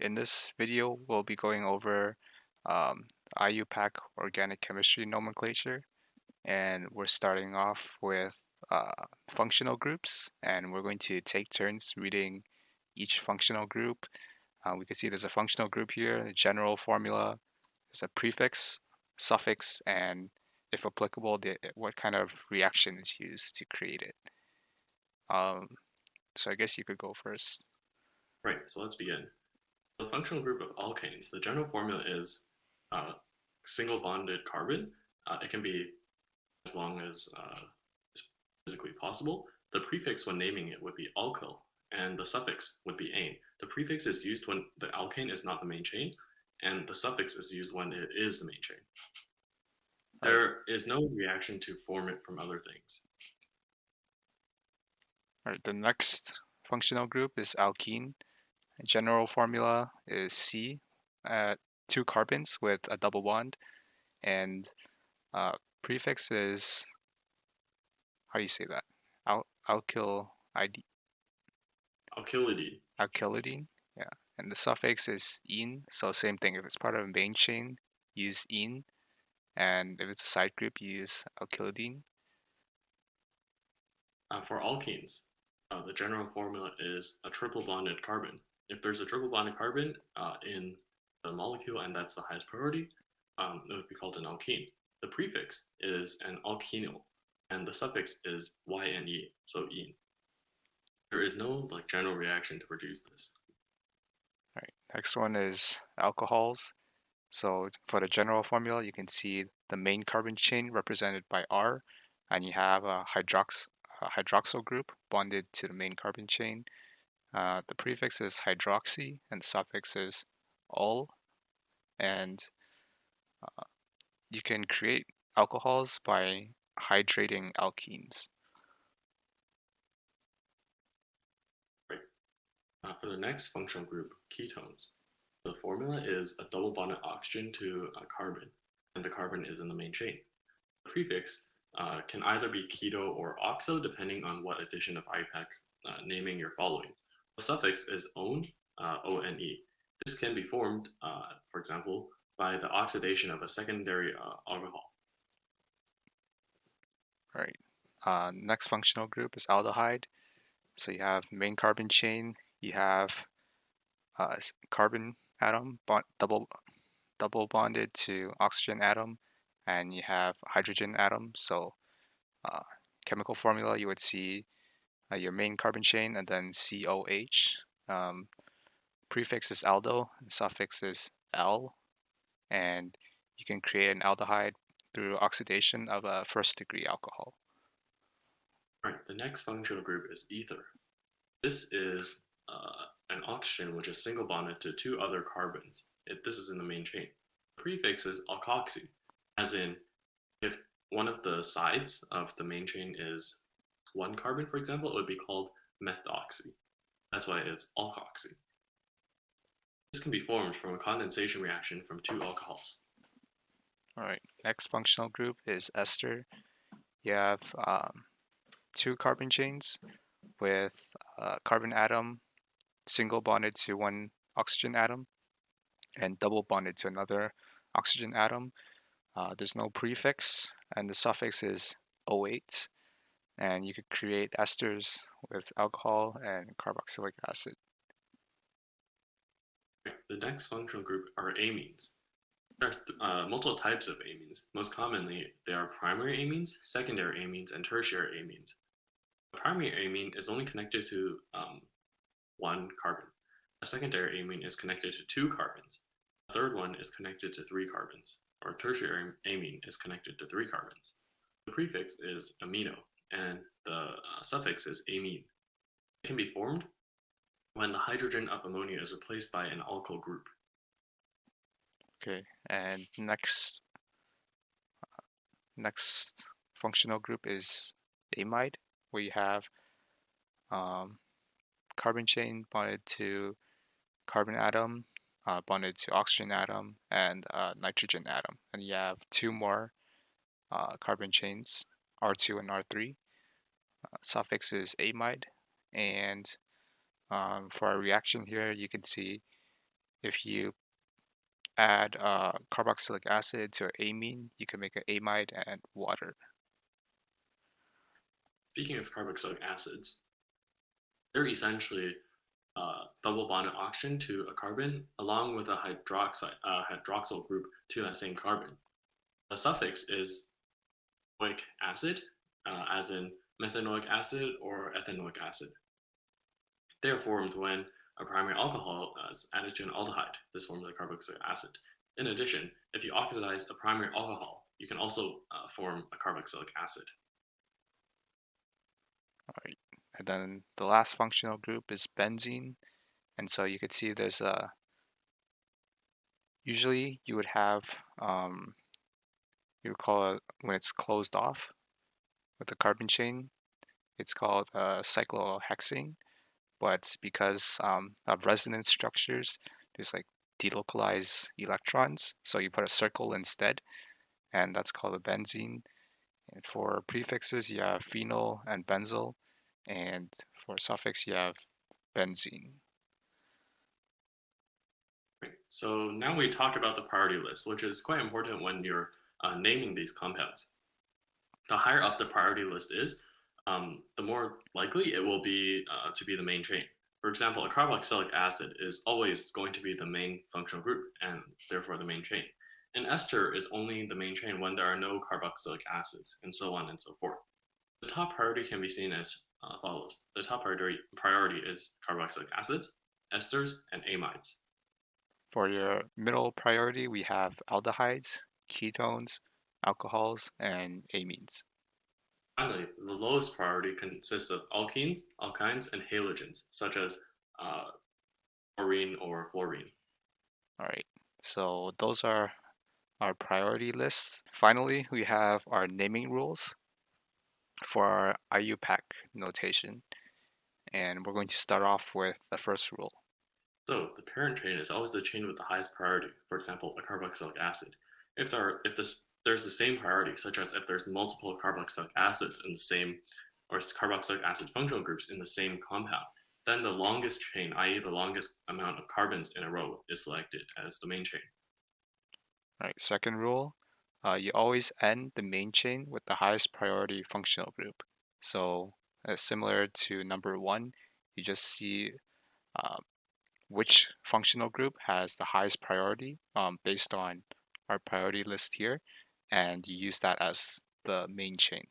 In this video, we'll be going over IUPAC Organic Chemistry Nomenclature, and we're starting off with functional groups, and we're going to take turns reading each functional group. We can see there's a functional group here, a general formula, there's a prefix, suffix, and if applicable, what kind of reaction is used to create it. So I guess you could go first. Right, so let's begin. The functional group of alkanes, the general formula is single bonded carbon. It can be as long as is physically possible. The prefix when naming it would be alkyl, and the suffix would be ane. The prefix is used when the alkane is not the main chain, and the suffix is used when it is the main chain. There is no reaction to form it from other things. All right, the next functional group is alkene. General formula is C, 2 carbons with a double bond, and prefix is, how do you say that? Alkylidine. Alkylidine. Yeah. And the suffix is "ene," so same thing. If it's part of a main chain, use "ene," and if it's a side group, use alkylidine. For alkenes, the general formula is a triple bonded carbon. If there's a triple bonded carbon in the molecule and that's the highest priority, it would be called an alkene. The prefix is an alkenyl, and the suffix is yne, so ene. There is no general reaction to produce this. All right. Next one is alcohols. So for the general formula, you can see the main carbon chain represented by R, and you have a hydroxyl group bonded to the main carbon chain. The prefix is hydroxy, and the suffix is ol, and you can create alcohols by hydrating alkenes. Right. For the next functional group, ketones, the formula is a double bonded oxygen to a carbon, and the carbon is in the main chain. The prefix can either be keto or oxo, depending on what edition of IUPAC naming you're following. The suffix is one, one. This can be formed, for example, by the oxidation of a secondary alcohol. Right. Next functional group is aldehyde. So you have main carbon chain, you have carbon atom double bonded to oxygen atom, and you have hydrogen atom. So chemical formula, you would see your main carbon chain and then COH. Prefix is aldo, and suffix is al, and you can create an aldehyde through oxidation of a first degree alcohol. All right, the next functional group is ether. This is an oxygen which is single bonded to two other carbons. This is in the main chain. The prefix is alkoxy, as in if one of the sides of the main chain is one carbon, for example, it would be called methoxy. That's why it's alkoxy. This can be formed from a condensation reaction from two alcohols. All right, next functional group is ester. You have 2 carbon chains with a carbon atom single bonded to one oxygen atom and double bonded to another oxygen atom. There's no prefix, and the suffix is O8, and you could create esters with alcohol and carboxylic acid. The next functional group are amines. There are multiple types of amines. Most commonly, they are primary amines, secondary amines, and tertiary amines. A primary amine is only connected to one carbon. A secondary amine is connected to two carbons. A third one is connected to three carbons, or a tertiary amine is connected to three carbons. The prefix is amino, and the suffix is amine. It can be formed when the hydrogen of ammonia is replaced by an alkyl group. Okay, and next functional group is amide, where you have carbon chain bonded to carbon atom, bonded to oxygen atom, and nitrogen atom. And you have 2 more carbon chains, R2 and R3. Suffix is amide, and For our reaction here, you can see if you add carboxylic acid to an amine, you can make an amide and water. Speaking of carboxylic acids, they're essentially double bonded oxygen to a carbon along with a hydroxyl group to that same carbon. The suffix is ethanoic acid, as in methanoic acid or ethanoic acid. They are formed when a primary alcohol is added to an aldehyde. This forms a carboxylic acid. In addition, if you oxidize a primary alcohol, you can also form a carboxylic acid. All right. And then the last functional group is benzene. And so you could see there's usually you would have, you would call it when it's closed off with the carbon chain, it's called cyclohexane. But because of resonance structures, there's like delocalized electrons. So you put a circle instead, and that's called a benzene. And for prefixes, you have phenol and benzyl. And for suffix, you have benzene. So now we talk about the priority list, which is quite important when you're naming these compounds. The higher up the priority list is, the more likely it will be to be the main chain. For example, a carboxylic acid is always going to be the main functional group and therefore the main chain. An ester is only the main chain when there are no carboxylic acids, and so on and so forth. The top priority can be seen as follows. The top priority is carboxylic acids, esters, and amides. For your middle priority, we have aldehydes, ketones, alcohols, and amines. Finally, the lowest priority consists of alkenes, alkynes, and halogens, such as uh, chlorine or fluorine. All right, so those are our priority lists. Finally, we have our naming rules for our IUPAC notation. And we're going to start off with the first rule. So the parent chain is always the chain with the highest priority. For example, a carboxylic acid. There's the same priority, such as if there's multiple carboxylic acids in the same, or carboxylic acid functional groups in the same compound, then the longest chain, i.e., the longest amount of carbons in a row, is selected as the main chain. All right, second rule, you always end the main chain with the highest priority functional group. So similar to number one, you just see uh, which functional group has the highest priority based on our priority list here, and you use that as the main chain.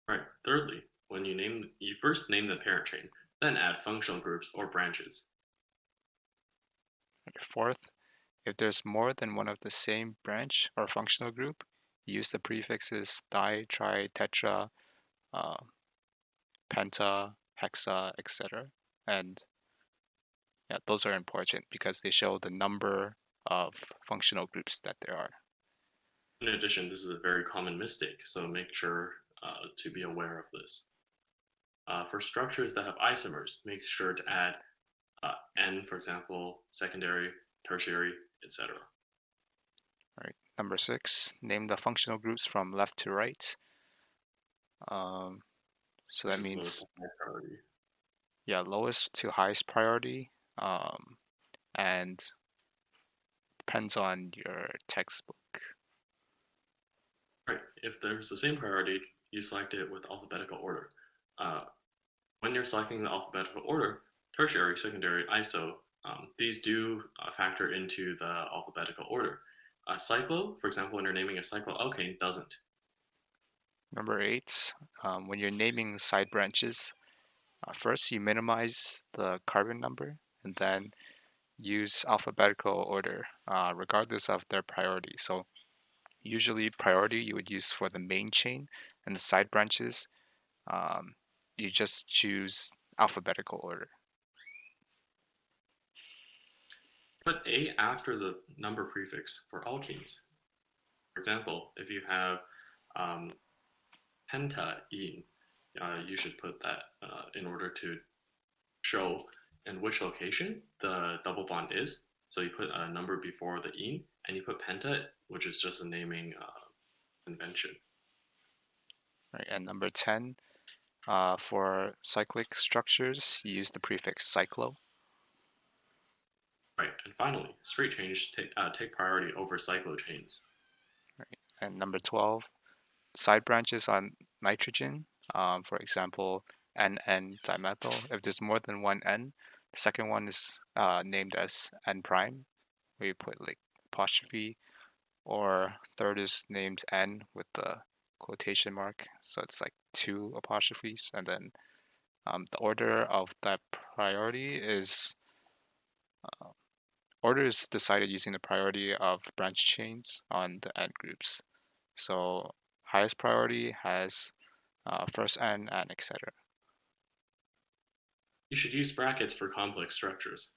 Right. Thirdly, you first name the parent chain, then add functional groups or branches. Fourth, if there's more than one of the same branch or functional group, you use the prefixes di, tri, tetra, uh, penta, hexa, etc. And yeah, those are important because they show the number of functional groups that there are. In addition, this is a very common mistake, so make sure to be aware of this. For structures that have isomers, make sure to add N, for example, secondary, tertiary, etc. All right. Number 6, name the functional groups from left to right. So Which that is lowest means, to highest priority. yeah, lowest to highest priority, and depends on your textbook. Right. If there's the same priority, you select it with alphabetical order. Uh, when you're selecting the alphabetical order, tertiary, secondary, iso, these do factor into the alphabetical order. Cyclo, for example, when you're naming a cycloalkane, doesn't. Number 8, when you're naming side branches, first you minimize the carbon number and then use alphabetical order regardless of their priority. So usually priority you would use for the main chain, and the side branches you just choose alphabetical order. Put A after the number prefix for alkenes. For example, if you have um, pentaene, you should put that in order to show in which location the double bond is. So you put a number before the ene, and you put penta, which is just a naming convention. Right, and number 10, For cyclic structures, you use the prefix cyclo. Right, and finally, straight chains take priority over cyclochains. Right? And number 12, side branches on nitrogen, for example, NN dimethyl. If there's more than one N, the second one is named as N prime, where you put like apostrophe, or third is named N with the quotation mark, so it's like two apostrophes, and then the order of that priority is decided using the priority of branch chains on the N groups. So highest priority has first N and etc. You should use brackets for complex structures.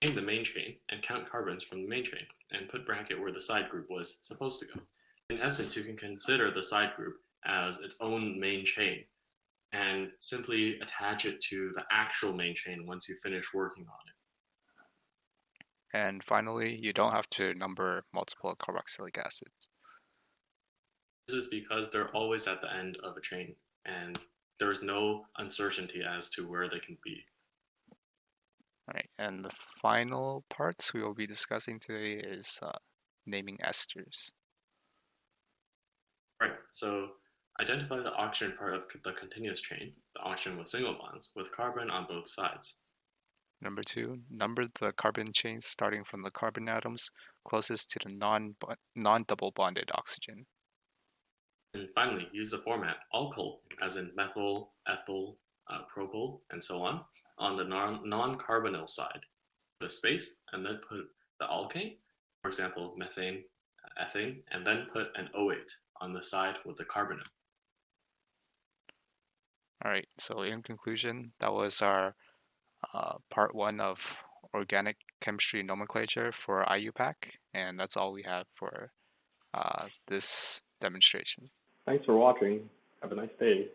Name the main chain and count carbons from the main chain, and put bracket where the side group was supposed to go. In essence, you can consider the side group as its own main chain and simply attach it to the actual main chain once you finish working on it. And finally, you don't have to number multiple carboxylic acids. This is because they're always at the end of a chain, and there's no uncertainty as to where they can be. All right, and the final parts we will be discussing today is naming esters. Right, so identify the oxygen part of the continuous chain, the oxygen with single bonds, with carbon on both sides. Number 2, number the carbon chains starting from the carbon atoms closest to the non-double bonded oxygen. And finally, use the format alkyl, as in methyl, ethyl, propyl, and so on the non-carbonyl side. Put a space, and then put the alkane, for example, methane, ethane, and then put an O8 on the side with the carbonyl. All right, so in conclusion, that was our part 1 of organic chemistry nomenclature for IUPAC, and that's all we have for this demonstration. Thanks for watching. Have a nice day.